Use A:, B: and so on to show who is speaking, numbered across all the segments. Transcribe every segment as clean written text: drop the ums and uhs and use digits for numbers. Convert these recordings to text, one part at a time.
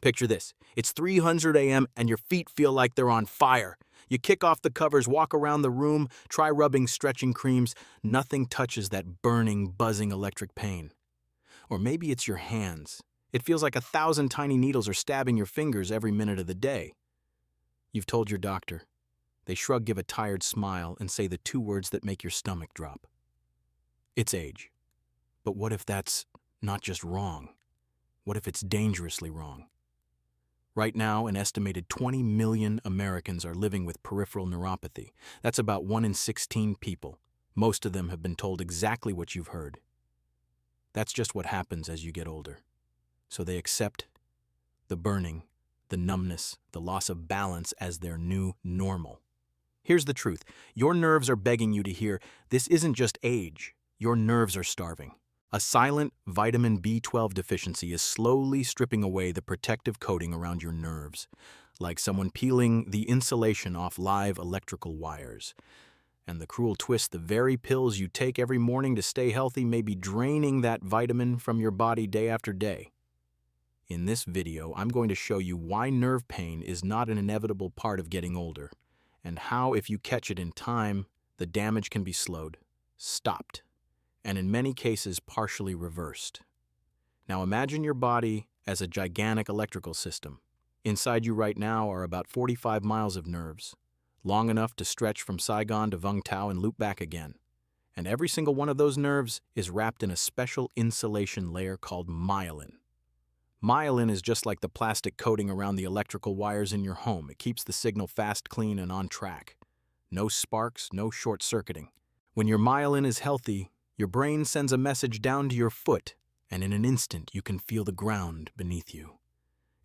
A: Picture this. It's 300 a.m. and your feet feel like they're on fire. You kick off the covers, walk around the room, try rubbing stretching creams. Nothing touches that burning, buzzing electric pain. Or maybe it's your hands. It feels like 1,000 tiny needles are stabbing your fingers every minute of the day. You've told your doctor. They shrug, give a tired smile, and say the two words that make your stomach drop. It's age. But what if that's not just wrong? What if it's dangerously wrong? Right now, an estimated 20 million Americans are living with peripheral neuropathy. That's about 1 in 16 people. Most of them have been told exactly what you've heard. That's just what happens as you get older. So they accept the burning, the numbness, the loss of balance as their new normal. Here's the truth. Your nerves are begging you to hear, this isn't just age. Your nerves are starving. A silent vitamin B12 deficiency is slowly stripping away the protective coating around your nerves, like someone peeling the insulation off live electrical wires. And the cruel twist, the very pills you take every morning to stay healthy may be draining that vitamin from your body day after day. In this video, I'm going to show you why nerve pain is not an inevitable part of getting older, and how, if you catch it in time, the damage can be slowed, stopped, and in many cases partially reversed. Now imagine your body as a gigantic electrical system. Inside you right now are about 45 miles of nerves, long enough to stretch from Saigon to Vung Tau and loop back again. And every single one of those nerves is wrapped in a special insulation layer called myelin. Myelin is just like the plastic coating around the electrical wires in your home. It keeps the signal fast, clean, and on track. No sparks, no short-circuiting. When your myelin is healthy, your brain sends a message down to your foot, and in an instant you can feel the ground beneath you.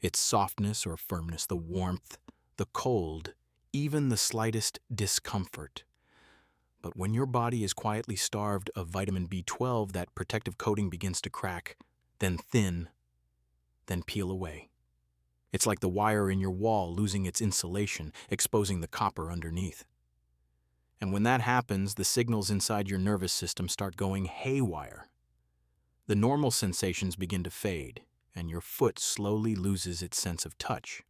A: Its softness or firmness, the warmth, the cold, even the slightest discomfort. But when your body is quietly starved of vitamin B12, that protective coating begins to crack, then thin, then peel away. It's like the wire in your wall losing its insulation, exposing the copper underneath. And when that happens, the signals inside your nervous system start going haywire. The normal sensations begin to fade, and your foot slowly loses its sense of touch.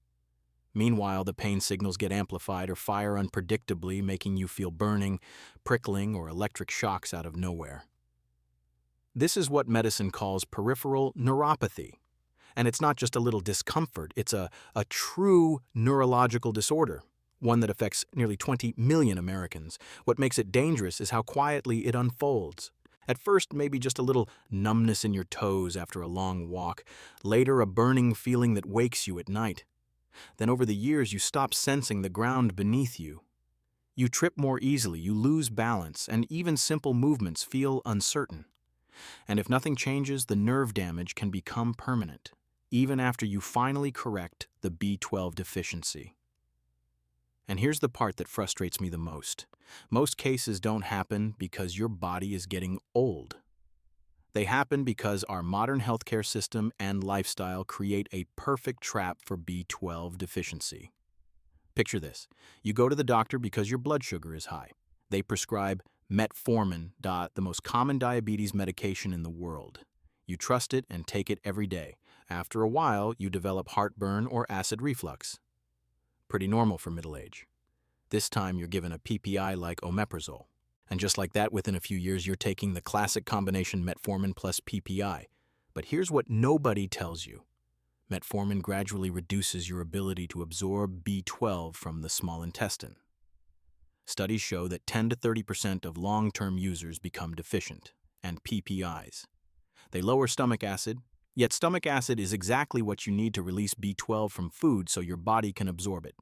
A: Meanwhile, the pain signals get amplified or fire unpredictably, making you feel burning, prickling, or electric shocks out of nowhere. This is what medicine calls peripheral neuropathy. And it's not just a little discomfort, it's a true neurological disorder, one that affects nearly 20 million Americans. What makes it dangerous is how quietly it unfolds. At first, maybe just a little numbness in your toes after a long walk. Later, a burning feeling that wakes you at night. Then over the years, you stop sensing the ground beneath you. You trip more easily, you lose balance, and even simple movements feel uncertain. And if nothing changes, the nerve damage can become permanent, even after you finally correct the B12 deficiency. And here's the part that frustrates me the most. Most cases don't happen because your body is getting old. They happen because our modern healthcare system and lifestyle create a perfect trap for B12 deficiency. Picture this. You go to the doctor because your blood sugar is high. They prescribe metformin, the most common diabetes medication in the world. You trust it and take it every day. After a while, you develop heartburn or acid reflux. Pretty normal for middle age. This time, you're given a PPI like omeprazole. And just like that, within a few years, you're taking the classic combination metformin plus PPI. But here's what nobody tells you. Metformin gradually reduces your ability to absorb B12 from the small intestine. Studies show that 10 to 30% of long-term users become deficient, and PPIs. They lower stomach acid, yet stomach acid is exactly what you need to release B12 from food so your body can absorb it.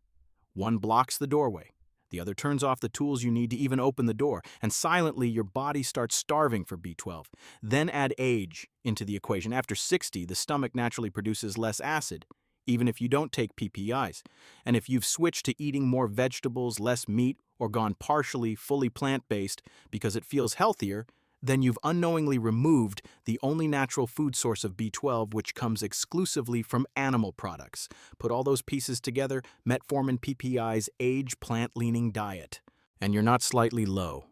A: One blocks the doorway. The other turns off the tools you need to even open the door, and silently your body starts starving for B12. Then add age into the equation. After 60, the stomach naturally produces less acid, even if you don't take PPIs. And if you've switched to eating more vegetables, less meat, or gone partially, fully plant-based because it feels healthier, then you've unknowingly removed the only natural food source of B12, which comes exclusively from animal products. Put all those pieces together, metformin PPI's age plant-leaning diet. And you're not slightly low.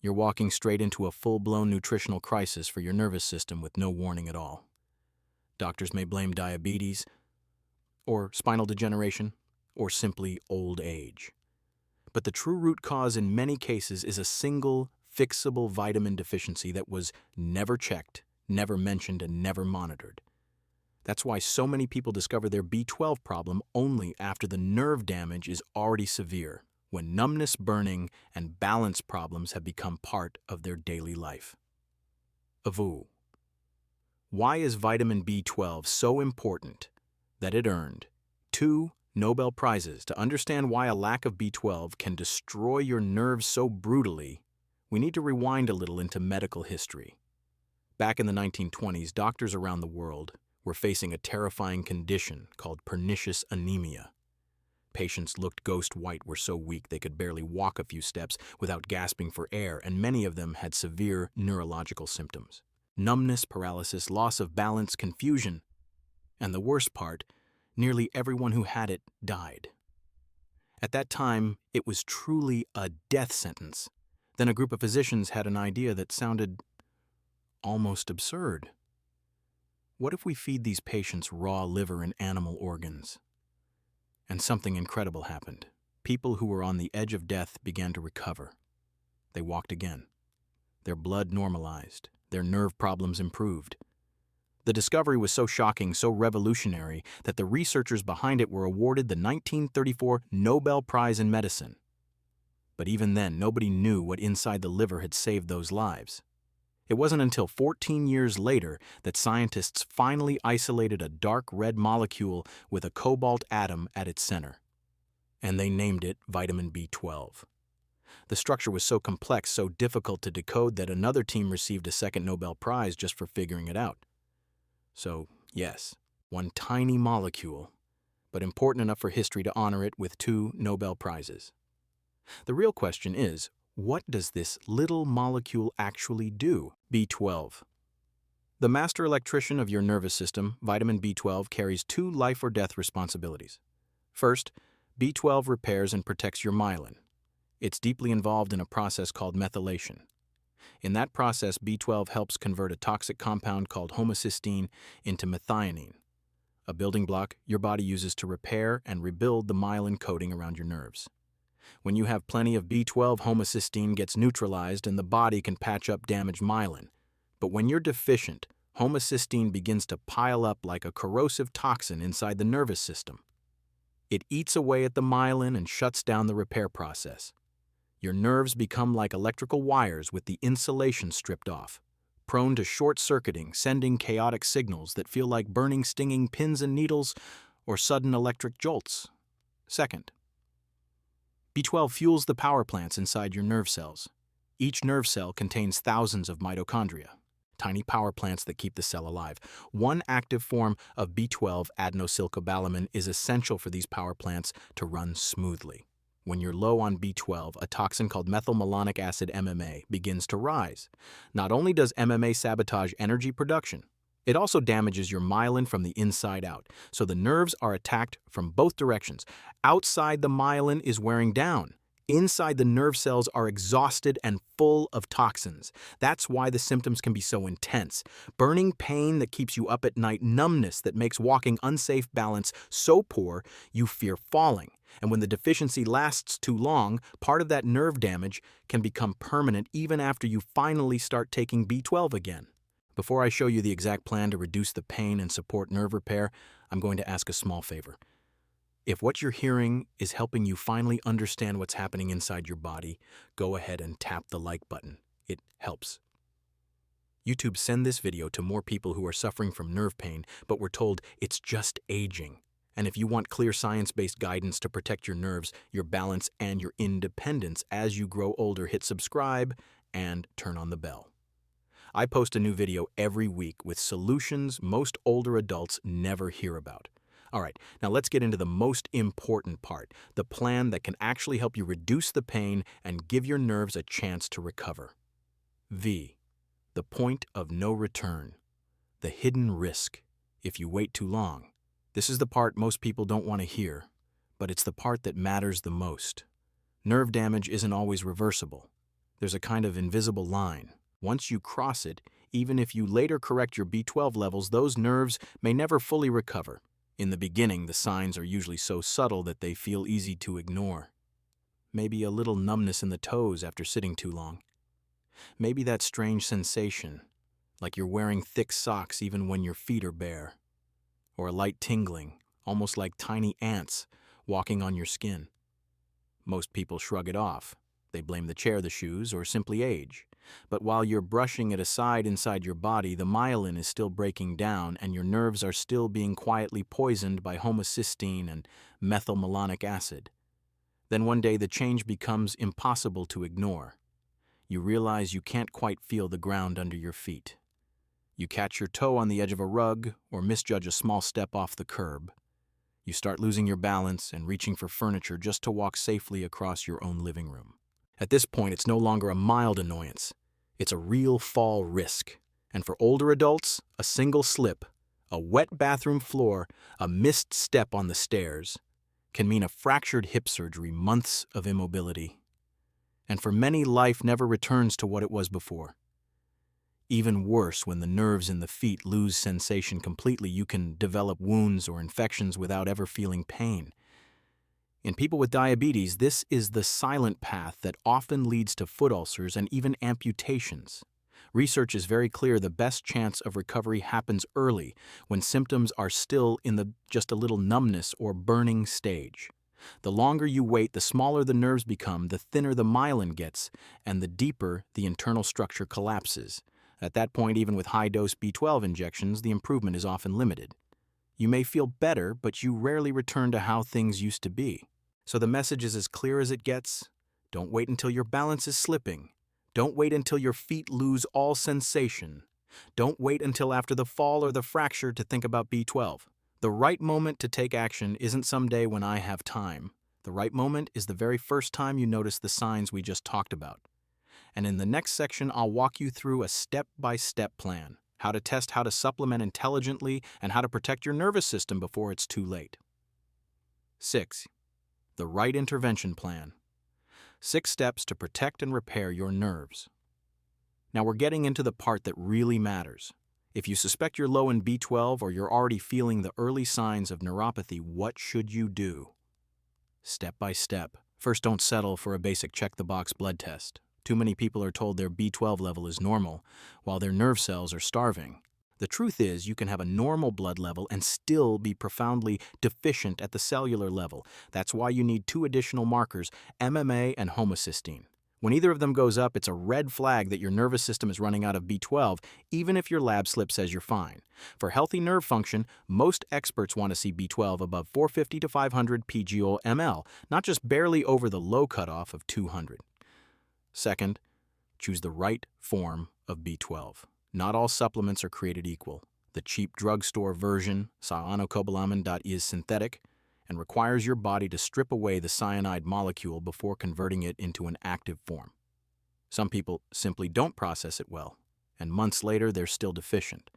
A: You're walking straight into a full-blown nutritional crisis for your nervous system with no warning at all. Doctors may blame diabetes or spinal degeneration, or simply old age. But the true root cause in many cases is a single, fixable vitamin deficiency that was never checked, never mentioned, and never monitored. That's why so many people discover their B12 problem only after the nerve damage is already severe, when numbness, burning, and balance problems have become part of their daily life. Avu. Why is vitamin B12 so important that it earned 2 Nobel Prizes? To understand why a lack of B12 can destroy your nerves so brutally, we need to rewind a little into medical history. Back in the 1920s, doctors around the world were facing a terrifying condition called pernicious anemia. Patients looked ghost white, were so weak they could barely walk a few steps without gasping for air, and many of them had severe neurological symptoms. Numbness, paralysis, loss of balance, confusion, and the worst part, nearly everyone who had it died. At that time, it was truly a death sentence. Then a group of physicians had an idea that sounded almost absurd. What if we feed these patients raw liver and animal organs? And something incredible happened. People who were on the edge of death began to recover. They walked again. Their blood normalized. Their nerve problems improved. The discovery was so shocking, so revolutionary, that the researchers behind it were awarded the 1934 Nobel Prize in Medicine. But even then, nobody knew what inside the liver had saved those lives. It wasn't until 14 years later that scientists finally isolated a dark red molecule with a cobalt atom at its center. And they named it vitamin B12. The structure was so complex, so difficult to decode, that another team received a second Nobel Prize just for figuring it out. So, yes, one tiny molecule, but important enough for history to honor it with 2 Nobel Prizes. The real question is, what does this little molecule actually do? B12. The master electrician of your nervous system, vitamin B12 carries 2 life or death responsibilities. First, B12 repairs and protects your myelin. It's deeply involved in a process called methylation. In that process, B12 helps convert a toxic compound called homocysteine into methionine, a building block your body uses to repair and rebuild the myelin coating around your nerves. When you have plenty of B12, homocysteine gets neutralized and the body can patch up damaged myelin. But when you're deficient, homocysteine begins to pile up like a corrosive toxin inside the nervous system. It eats away at the myelin and shuts down the repair process. Your nerves become like electrical wires with the insulation stripped off, prone to short-circuiting, sending chaotic signals that feel like burning, stinging pins and needles or sudden electric jolts. Second, B12 fuels the power plants inside your nerve cells. Each nerve cell contains thousands of mitochondria, tiny power plants that keep the cell alive. One active form of B12, adenosylcobalamin, is essential for these power plants to run smoothly. When you're low on B12, a toxin called methylmalonic acid MMA begins to rise. Not only does MMA sabotage energy production, it also damages your myelin from the inside out, so the nerves are attacked from both directions. Outside the myelin is wearing down. Inside the nerve cells are exhausted and full of toxins. That's why the symptoms can be so intense. Burning pain that keeps you up at night, numbness that makes walking unsafe, balance so poor you fear falling. And when the deficiency lasts too long, part of that nerve damage can become permanent even after you finally start taking B12 again. Before I show you the exact plan to reduce the pain and support nerve repair, I'm going to ask a small favor. If what you're hearing is helping you finally understand what's happening inside your body, go ahead and tap the like button. It helps. YouTube, send this video to more people who are suffering from nerve pain, but were told it's just aging. And if you want clear science-based guidance to protect your nerves, your balance, and your independence as you grow older, hit subscribe and turn on the bell. I post a new video every week with solutions most older adults never hear about. All right, now let's get into the most important part, the plan that can actually help you reduce the pain and give your nerves a chance to recover. V, the point of no return, the hidden risk if you wait too long. This is the part most people don't want to hear, but it's the part that matters the most. Nerve damage isn't always reversible. There's a kind of invisible line. Once you cross it, even if you later correct your B12 levels, those nerves may never fully recover. In the beginning, the signs are usually so subtle that they feel easy to ignore. Maybe a little numbness in the toes after sitting too long. Maybe that strange sensation, like you're wearing thick socks even when your feet are bare. Or a light tingling, almost like tiny ants walking on your skin. Most people shrug it off. They blame the chair, the shoes, or simply age. But while you're brushing it aside inside your body, the myelin is still breaking down and your nerves are still being quietly poisoned by homocysteine and methylmalonic acid. Then one day the change becomes impossible to ignore. You realize you can't quite feel the ground under your feet. You catch your toe on the edge of a rug or misjudge a small step off the curb. You start losing your balance and reaching for furniture just to walk safely across your own living room. At this point, it's no longer a mild annoyance. It's a real fall risk. And for older adults, a single slip, a wet bathroom floor, a missed step on the stairs can mean a fractured hip surgery, months of immobility. And for many, life never returns to what it was before. Even worse, when the nerves in the feet lose sensation completely, you can develop wounds or infections without ever feeling pain. In people with diabetes, this is the silent path that often leads to foot ulcers and even amputations. Research is very clear the best chance of recovery happens early, when symptoms are still in the just a little numbness or burning stage. The longer you wait, the smaller the nerves become, the thinner the myelin gets, and the deeper the internal structure collapses. At that point, even with high-dose B12 injections, the improvement is often limited. You may feel better, but you rarely return to how things used to be. So the message is as clear as it gets. Don't wait until your balance is slipping. Don't wait until your feet lose all sensation. Don't wait until after the fall or the fracture to think about B12. The right moment to take action isn't someday when I have time. The right moment is the very first time you notice the signs we just talked about. And in the next section, I'll walk you through a step-by-step plan. How to test how to supplement intelligently, and how to protect your nervous system before it's too late. 6. The right intervention plan. 6 steps to protect and repair your nerves. Now we're getting into the part that really matters. If you suspect you're low in B12 or you're already feeling the early signs of neuropathy, what should you do? Step by step. First, don't settle for a basic check-the-box blood test. Too many people are told their B12 level is normal, while their nerve cells are starving. The truth is, you can have a normal blood level and still be profoundly deficient at the cellular level. That's why you need 2 additional markers, MMA and homocysteine. When either of them goes up, it's a red flag that your nervous system is running out of B12, even if your lab slip says you're fine. For healthy nerve function, most experts want to see B12 above 450 to 500 pg/ml, not just barely over the low cutoff of 200. Second, choose the right form of B12. Not all supplements are created equal. The cheap drugstore version, cyanocobalamin, is synthetic and requires your body to strip away the cyanide molecule before converting it into an active form. Some people simply don't process it well, and months later they're still deficient.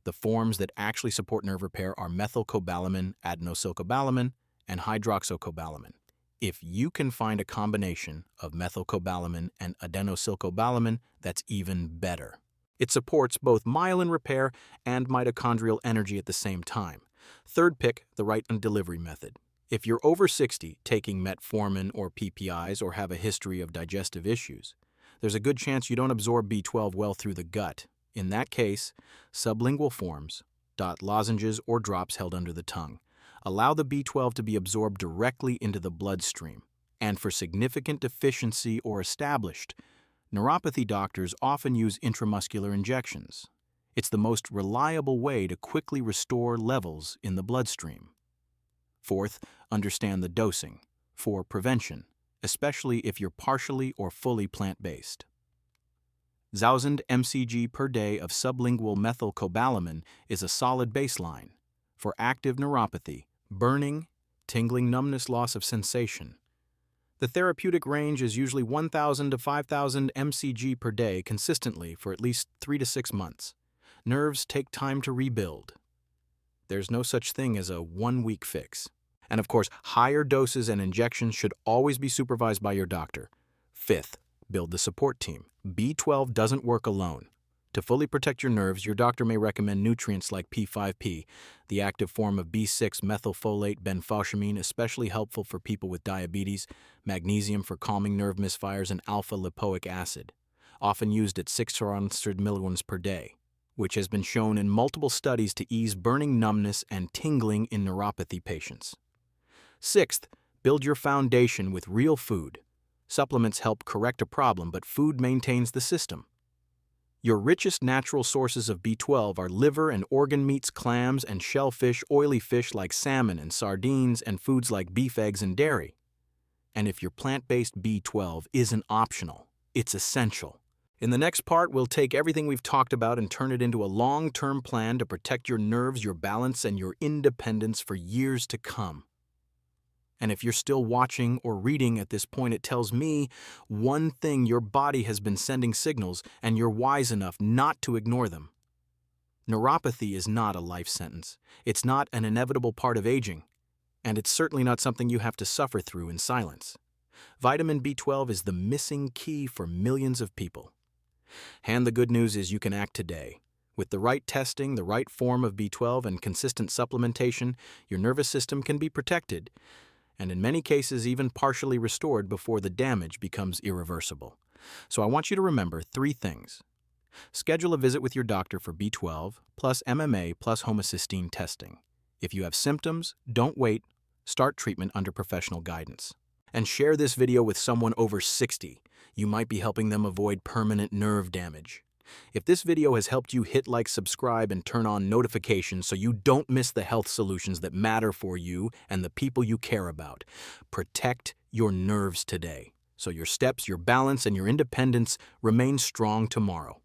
A: The forms that actually support nerve repair are methylcobalamin, adenosylcobalamin, and hydroxycobalamin. If you can find a combination of methylcobalamin and adenosylcobalamin, that's even better. It supports both myelin repair and mitochondrial energy at the same time. Third, pick the right delivery method. If you're over 60, taking metformin or PPIs, or have a history of digestive issues, there's a good chance you don't absorb B12 well through the gut. In that case, sublingual forms, lozenges or drops held under the tongue, allow the B12 to be absorbed directly into the bloodstream. And for significant deficiency or established neuropathy, doctors often use intramuscular injections. It's the most reliable way to quickly restore levels in the bloodstream. Fourth, understand the dosing for prevention, especially if you're partially or fully plant-based. 1,000 mcg per day of sublingual methylcobalamin is a solid baseline for active neuropathy, burning, tingling, numbness, loss of sensation. The therapeutic range is usually 1,000 to 5,000 mcg per day consistently for at least 3 to 6 months. Nerves take time to rebuild. There's no such thing as a 1-week fix. And of course, higher doses and injections should always be supervised by your doctor. Fifth, build the support team. B12 doesn't work alone. To fully protect your nerves, your doctor may recommend nutrients like P5P, the active form of B6 methylfolate benfotiamine, especially helpful for people with diabetes, magnesium for calming nerve misfires, and alpha-lipoic acid, often used at 600 milligrams per day, which has been shown in multiple studies to ease burning numbness and tingling in neuropathy patients. Sixth, build your foundation with real food. Supplements help correct a problem, but food maintains the system. Your richest natural sources of B12 are liver and organ meats, clams and shellfish, oily fish like salmon and sardines, and foods like beef, eggs, and dairy. And if your plant-based B12 isn't optional, it's essential. In the next part, we'll take everything we've talked about and turn it into a long-term plan to protect your nerves, your balance, and your independence for years to come. And if you're still watching or reading at this point, it tells me one thing: your body has been sending signals, and you're wise enough not to ignore them. Neuropathy is not a life sentence. It's not an inevitable part of aging, and it's certainly not something you have to suffer through in silence. Vitamin B12 is the missing key for millions of people. And the good news is you can act today. With the right testing, the right form of B12, and consistent supplementation, your nervous system can be protected, and in many cases even partially restored before the damage becomes irreversible. So I want you to remember 3 things. Schedule a visit with your doctor for B12 plus MMA plus homocysteine testing. If you have symptoms, don't wait. Start treatment under professional guidance. And share this video with someone over 60. You might be helping them avoid permanent nerve damage. If this video has helped you, hit like, subscribe, and turn on notifications so you don't miss the health solutions that matter for you and the people you care about. Protect your nerves today, so your steps, your balance, and your independence remain strong tomorrow.